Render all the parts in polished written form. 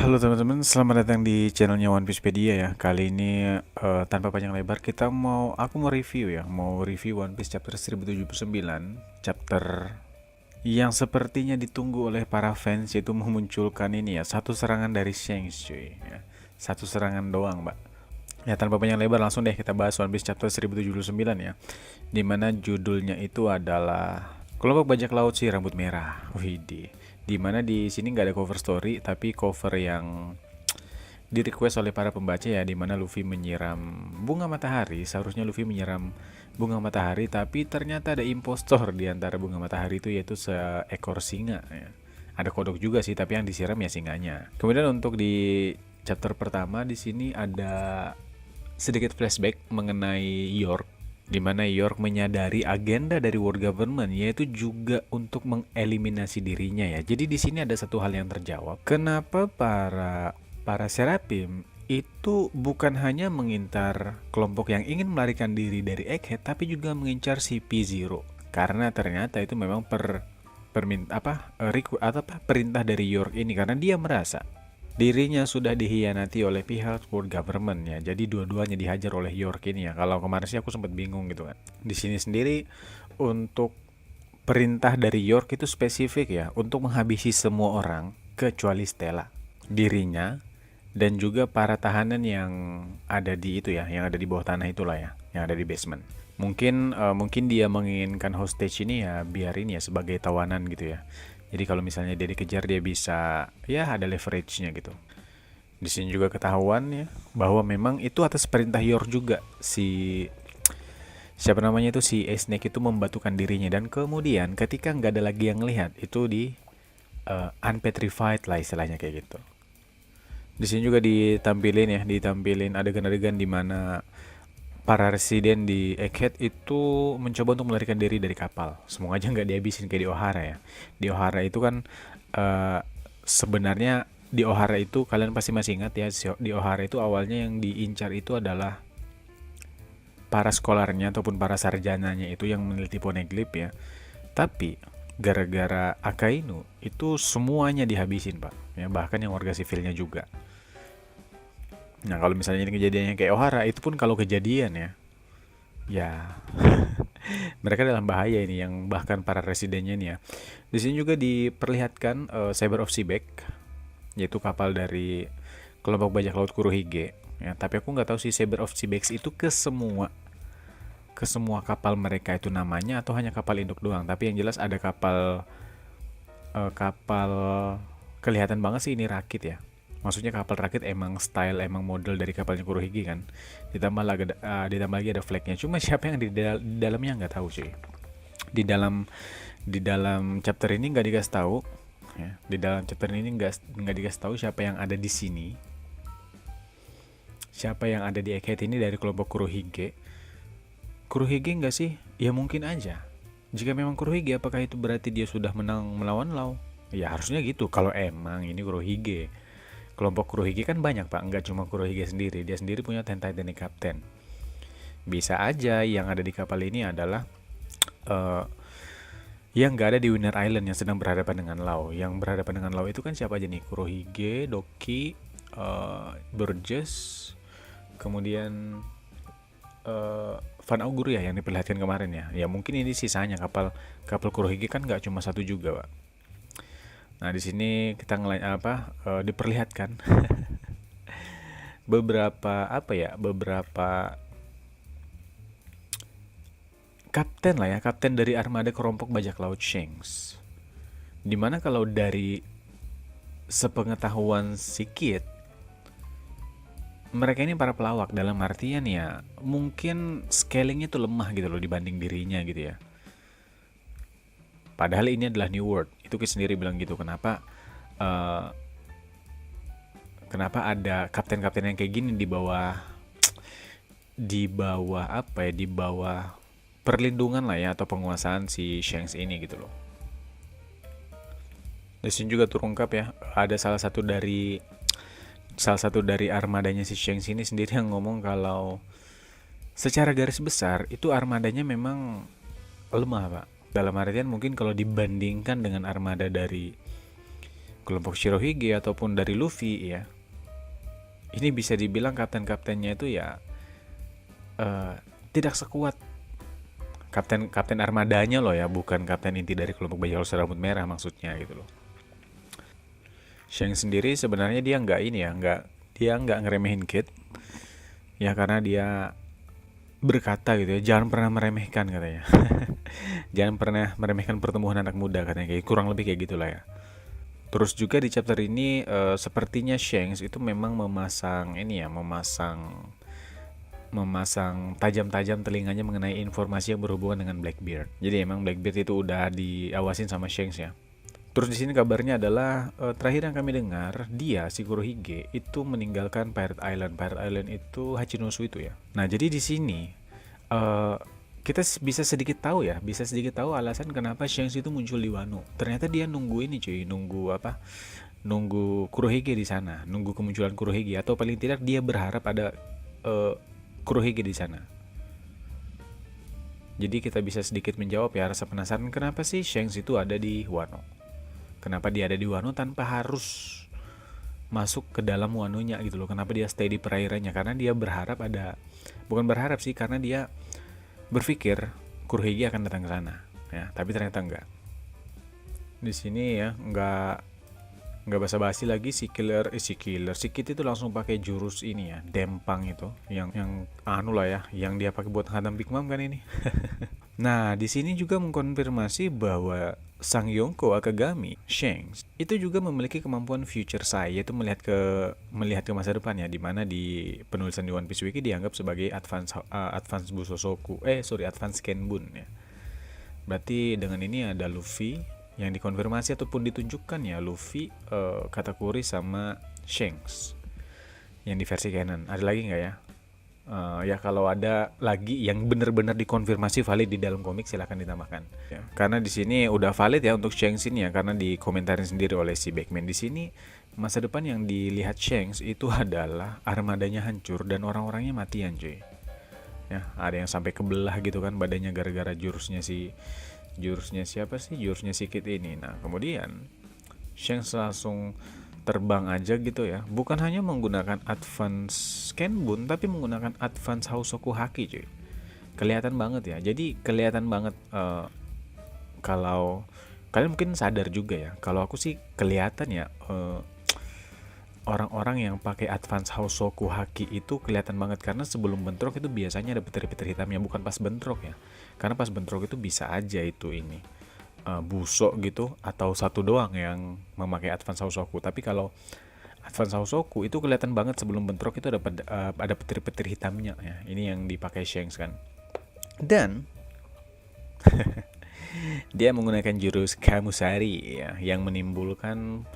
Halo teman-teman, selamat datang di channelnya One Piecepedia ya. Kali ini tanpa panjang lebar aku mau review ya, mau review One Piece chapter 1079, chapter yang sepertinya ditunggu oleh para fans, yaitu memunculkan ini ya, satu serangan dari Shanks cuy ya. Satu serangan doang, Mbak. Ya tanpa panjang lebar langsung deh kita bahas One Piece chapter 1079 ya. Dimana judulnya itu adalah Kelompok Bajak Laut si Rambut Merah. Widih. Dimana di sini nggak ada cover story tapi cover yang di request oleh para pembaca ya, dimana Luffy menyiram bunga matahari. Seharusnya Luffy menyiram bunga matahari, tapi ternyata ada impostor di antara bunga matahari itu, yaitu seekor singa ya. Ada kodok juga sih, tapi yang disiram ya singanya. Kemudian untuk di chapter pertama di sini ada sedikit flashback mengenai York, di mana York menyadari agenda dari world government, yaitu juga untuk mengeliminasi dirinya ya. Jadi di sini ada satu hal yang terjawab. Kenapa para Seraphim itu bukan hanya mengincar kelompok yang ingin melarikan diri dari Egghead, tapi juga mengincar si P0. Karena ternyata itu memang perintah dari York ini, karena dia merasa dirinya sudah dihianati oleh pihak world government ya. Jadi dua-duanya dihajar oleh York ini ya. Kalau kemarin sih aku sempat bingung gitu kan. Di sini sendiri untuk perintah dari York itu spesifik ya, untuk menghabisi semua orang kecuali Stella, dirinya, dan juga para tahanan yang ada di itu ya, yang ada di bawah tanah itulah ya, yang ada di basement. Mungkin dia menginginkan hostage ini ya, biarin ya sebagai tawanan gitu ya. Jadi kalau misalnya dia dikejar, dia bisa ya ada leverage-nya gitu. Di sini juga ketahuan ya bahwa memang itu atas perintah Yor juga, si siapa namanya itu, si Snake itu membatukan dirinya, dan kemudian ketika nggak ada lagi yang lihat itu di unpetrified lah istilahnya kayak gitu. Di sini juga ditampilin adegan-adegan di mana para residen di Egghead itu mencoba untuk melarikan diri dari kapal. Semoga aja nggak dihabisin kayak di Ohara ya. Di Ohara itu kan sebenarnya di Ohara itu kalian pasti masih ingat ya. Di Ohara itu awalnya yang diincar itu adalah para skolarnya ataupun para sarjananya itu yang meneliti poneglyph ya. Tapi gara-gara Akainu itu semuanya dihabisin pak. Ya, bahkan yang warga sipilnya juga. Nah kalau misalnya ini kejadiannya kayak Ohara, itu pun kalau kejadian ya mereka dalam bahaya ini, yang bahkan para residennya ini ya. Di sini juga diperlihatkan Saber of Seabeck, yaitu kapal dari kelompok bajak laut Kurohige. Ya, tapi aku nggak tahu si Saber of Seabeck itu ke semua kapal mereka itu namanya atau hanya kapal induk doang. Tapi yang jelas ada kapal kelihatan banget sih ini rakit ya. Maksudnya kapal rakit emang style, emang model dari kapalnya Kurohige kan. Ditambah lagi ada flagnya. Cuma siapa yang di dalamnya nggak tahu cuy. Di dalam di dalam chapter ini nggak dikasih tahu. Ya, di dalam chapter ini nggak dikasih tahu siapa yang ada di sini. Siapa yang ada di Egghead ini dari kelompok Kurohige. Kurohige nggak sih? Ya mungkin aja. Jika memang Kurohige, apakah itu berarti dia sudah menang melawan Law? Ya harusnya gitu. Kalau emang ini Kurohige. Kelompok Kurohige kan banyak pak, nggak cuma Kurohige sendiri. Dia sendiri punya Ten Titanic Captain. Bisa aja yang ada di kapal ini adalah yang nggak ada di Winter Island yang sedang berhadapan dengan Law. Yang berhadapan dengan Law itu kan siapa aja nih? Kurohige, Doki, Burgess, kemudian Van Augur ya yang diperlihatkan kemarin ya. Ya mungkin ini sisanya kapal Kurohige kan nggak cuma satu juga pak. Nah di sini kita diperlihatkan beberapa kapten dari armada kelompok bajak laut Shanks. Dimana kalau dari sepengetahuan sikit, mereka ini para pelawak, dalam artian ya mungkin scalingnya tuh lemah gitu loh dibanding dirinya gitu ya. Padahal ini adalah New World. Itu Kit sendiri bilang gitu. Kenapa ada kapten-kapten yang kayak gini di bawah di bawah perlindungan lah ya, atau penguasaan si Shanks ini gitu loh. Di sini juga terungkap ya, ada salah satu dari armadanya si Shanks ini sendiri yang ngomong kalau secara garis besar itu armadanya memang lemah pak. Dalam artian mungkin kalau dibandingkan dengan armada dari kelompok Shirohige ataupun dari Luffy ya, ini bisa dibilang kapten-kaptennya itu ya tidak sekuat kapten armadanya loh ya, bukan kapten inti dari kelompok bajak laut serambut merah maksudnya gitu loh. Shanks sendiri sebenarnya dia nggak ngeremehin Kid ya, karena dia berkata gitu ya, jangan pernah meremehkan katanya. Jangan pernah meremehkan pertumbuhan anak muda katanya, kayak kurang lebih kayak gitulah ya. Terus juga di chapter ini sepertinya Shanks itu memang memasang tajam-tajam telinganya mengenai informasi yang berhubungan dengan Blackbeard. Jadi emang Blackbeard itu udah diawasin sama Shanks ya. Terus di sini kabarnya adalah terakhir yang kami dengar, dia si Kurohige itu meninggalkan Pirate Island. Pirate Island itu Hachinosu itu ya. Nah, jadi di sini kita bisa sedikit tahu alasan kenapa Shanks itu muncul di Wano. Ternyata dia nunggu ini cuy, nunggu Kurohige di sana, nunggu kemunculan Kurohige, atau paling tidak dia berharap ada Kurohige di sana. Jadi kita bisa sedikit menjawab ya rasa penasaran kenapa sih Shanks itu ada di Wano. Kenapa dia ada di Wano tanpa harus masuk ke dalam Wanonya gitu loh. Kenapa dia stay di perairannya? Karena dia bukan berharap sih, karena dia berpikir Kurohige akan datang ke sana ya, tapi ternyata enggak. Di sini ya nggak basa-basi lagi, si Kid itu langsung pakai jurus ini ya, Dempang itu yang anu lah ya, yang dia pakai buat hantam Big Mom kan ini. Nah, di sini juga mengkonfirmasi bahwa Sang Yonko Akagami Shanks itu juga memiliki kemampuan future sight, yaitu melihat ke masa depan ya, dimana di penulisan di One Piece Wiki dianggap sebagai advance Busosoku, advance Kenbun ya. Berarti dengan ini ada Luffy yang dikonfirmasi ataupun ditunjukkan ya, Luffy, Katakuri sama Shanks yang di versi canon. Ada lagi nggak ya? Ya kalau ada lagi yang benar-benar dikonfirmasi valid di dalam komik silahkan ditambahkan ya. Karena di sini udah valid ya untuk Shanks ini ya, karena dikomentarin sendiri oleh si Backman. Di sini masa depan yang dilihat Shanks itu adalah armadanya hancur dan orang-orangnya matian cuy ya. Ada yang sampai kebelah gitu kan badannya gara-gara jurusnya siapa sih, jurusnya si Kid ini. Nah kemudian Shanks langsung terbang aja gitu ya, bukan hanya menggunakan advance Kenbun tapi menggunakan advance Hausoku Haki cuy. Kelihatan banget ya, jadi kelihatan banget kalau kalian mungkin sadar juga ya, kalau aku sih kelihatan ya, orang-orang yang pakai advance Hausoku Haki itu kelihatan banget, karena sebelum bentrok itu biasanya ada petir-petir hitamnya, bukan pas bentrok ya, karena pas bentrok itu bisa aja itu ini busok gitu atau satu doang yang memakai advance Hausoku. Tapi kalau advance Hausoku itu kelihatan banget sebelum bentrok itu ada petir-petir hitamnya ya. Ini yang dipakai Shanks kan. Dan dia menggunakan jurus Kamusari ya, yang menimbulkan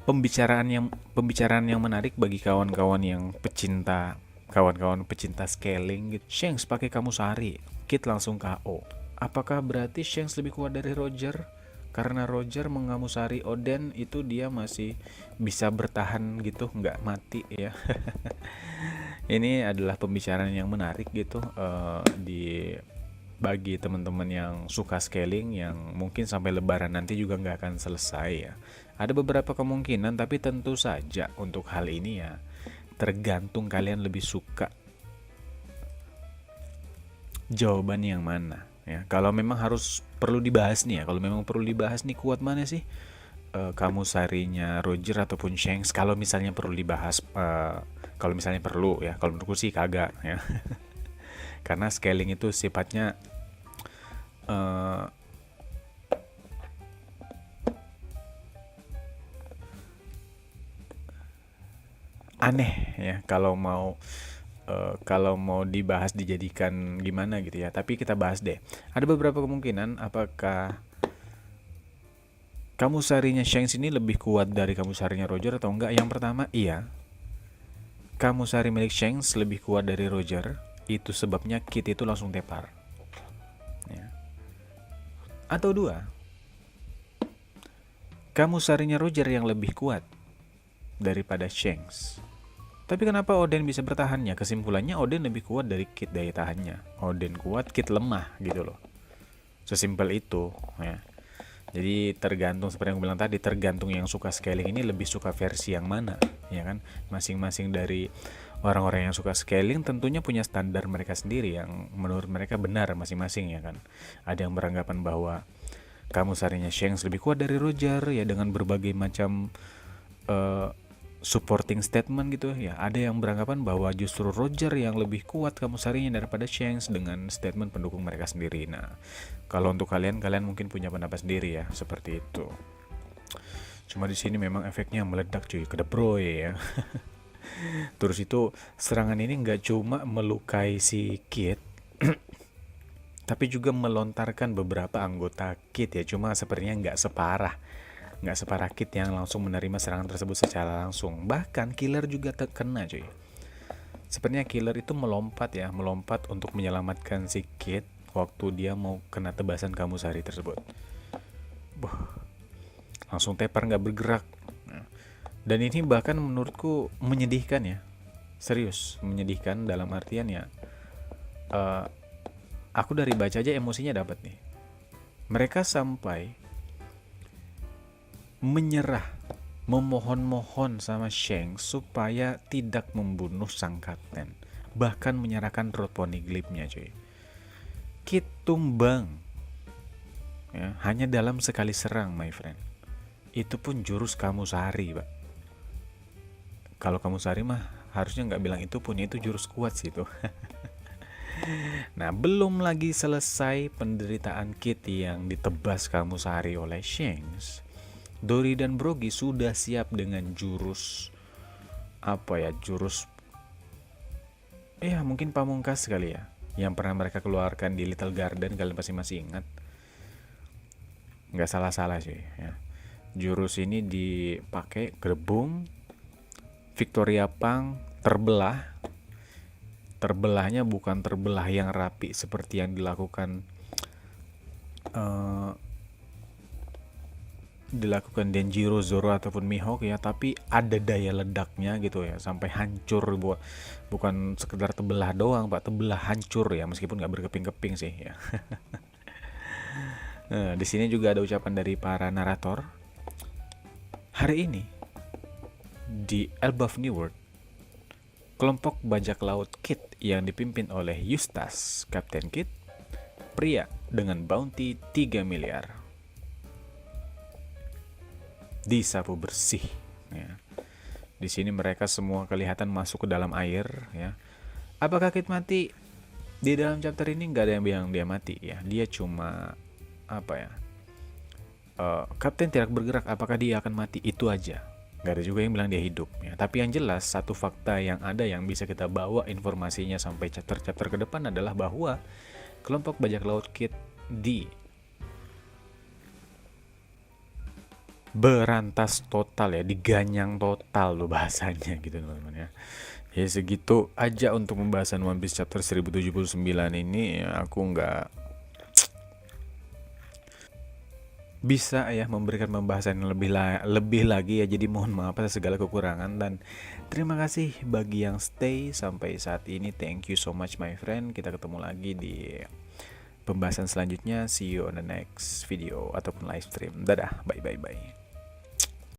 pembicaraan yang menarik bagi kawan-kawan pecinta scaling gitu. Shanks pakai Kamusari, Kid langsung KO. Apakah berarti Shanks lebih kuat dari Roger? Karena Roger mengamusari Oden itu dia masih bisa bertahan gitu, nggak mati ya. Ini adalah pembicaraan yang menarik gitu bagi teman-teman yang suka scaling, yang mungkin sampai lebaran nanti juga nggak akan selesai ya. Ada beberapa kemungkinan, tapi tentu saja untuk hal ini ya tergantung kalian lebih suka jawaban yang mana ya. Kalau memang perlu dibahas nih kuat mana sih, Kamusarinya Roger ataupun Shanks, kalau misalnya perlu dibahas, kalau misalnya perlu ya, kalau menurutku sih kagak ya. Karena scaling itu sifatnya aneh ya, kalau mau dibahas dijadikan gimana gitu ya. Tapi kita bahas deh. Ada beberapa kemungkinan apakah Kamusarinya Shanks ini lebih kuat dari Kamusarinya Roger atau enggak. Yang pertama, iya, Kamusari milik Shanks lebih kuat dari Roger. Itu sebabnya Kid itu langsung tepar ya. Atau dua, Kamusarinya Roger yang lebih kuat daripada Shanks. Tapi kenapa Oden bisa bertahan ya? Kesimpulannya Oden lebih kuat dari Kid daya tahannya. Oden kuat, Kid lemah gitu loh. Sesimpel itu ya. Jadi tergantung, seperti yang gue bilang tadi, tergantung yang suka scaling ini lebih suka versi yang mana, ya kan? Masing-masing dari orang-orang yang suka scaling tentunya punya standar mereka sendiri yang menurut mereka benar masing-masing, ya kan? Ada yang beranggapan bahwa kamu sarinya Shanks lebih kuat dari Roger ya, dengan berbagai macam supporting statement gitu ya. Ada yang beranggapan bahwa justru Roger yang lebih kuat kamu sarinya daripada Shanks dengan statement pendukung mereka sendiri. Nah, kalau untuk kalian mungkin punya pendapat sendiri ya, seperti itu. Cuma di sini memang efeknya meledak cuy, ke De Bruyne ya. Terus itu serangan ini nggak cuma melukai si Kit, tapi juga melontarkan beberapa anggota Kit ya. Cuma sepertinya nggak separah Kit yang langsung menerima serangan tersebut secara langsung. Bahkan Killer juga terkena cuy. Sepertinya Killer itu melompat untuk menyelamatkan si Kit waktu dia mau kena tebasan Kamusari tersebut. Langsung tepar nggak bergerak. Dan ini bahkan menurutku menyedihkan ya. Serius, menyedihkan dalam artian ya. Aku dari baca aja emosinya dapat nih. Mereka sampai menyerah, memohon-mohon sama Shanks supaya tidak membunuh sang kapten, bahkan menyerahkan rod poneglyphnya cuy. Kit tumbang ya, hanya dalam sekali serang my friend. Itu pun jurus Kamusari pak. Kalau Kamusari mah harusnya nggak bilang itu pun, itu jurus kuat sih itu. Nah, belum lagi selesai penderitaan Kit yang ditebas Kamusari oleh Shanks, Dory dan Brogy sudah siap dengan jurus mungkin pamungkas kali ya, yang pernah mereka keluarkan di Little Garden. Kalian pasti masih ingat, nggak salah sih ya. Jurus ini dipakai gerbung Victoria Punk terbelahnya bukan terbelah yang rapi seperti yang dilakukan Denjiro, Zoro ataupun Mihawk ya, tapi ada daya ledaknya gitu ya, sampai hancur, bukan sekedar tebelah doang pak, tebelah hancur ya, meskipun nggak berkeping-keping sih ya. Nah, di sini juga ada ucapan dari para narator. Hari ini di Elbaf New World, kelompok bajak laut Kit yang dipimpin oleh Eustace, Kapten Kit, pria dengan bounty 3 miliar, disapu bersih ya. Di sini mereka semua kelihatan masuk ke dalam air ya. Apakah Kit mati? Di dalam chapter ini nggak ada yang bilang dia mati ya. Dia cuma Kapten tidak bergerak, apakah dia akan mati? Itu aja. Nggak ada juga yang bilang dia hidup ya. Tapi yang jelas satu fakta yang ada yang bisa kita bawa informasinya sampai chapter-chapter ke depan adalah bahwa kelompok bajak laut Kit berantas total ya, diganyang total loh bahasanya gitu teman-teman ya. Ya segitu aja untuk pembahasan One Piece chapter 1079 ini ya. Aku nggak bisa ya memberikan pembahasan yang lebih lagi ya, jadi mohon maaf atas segala kekurangan, dan terima kasih bagi yang stay sampai saat ini. Thank you so much my friend. Kita ketemu lagi di pembahasan selanjutnya. See you on the next video ataupun live stream. Dadah, bye.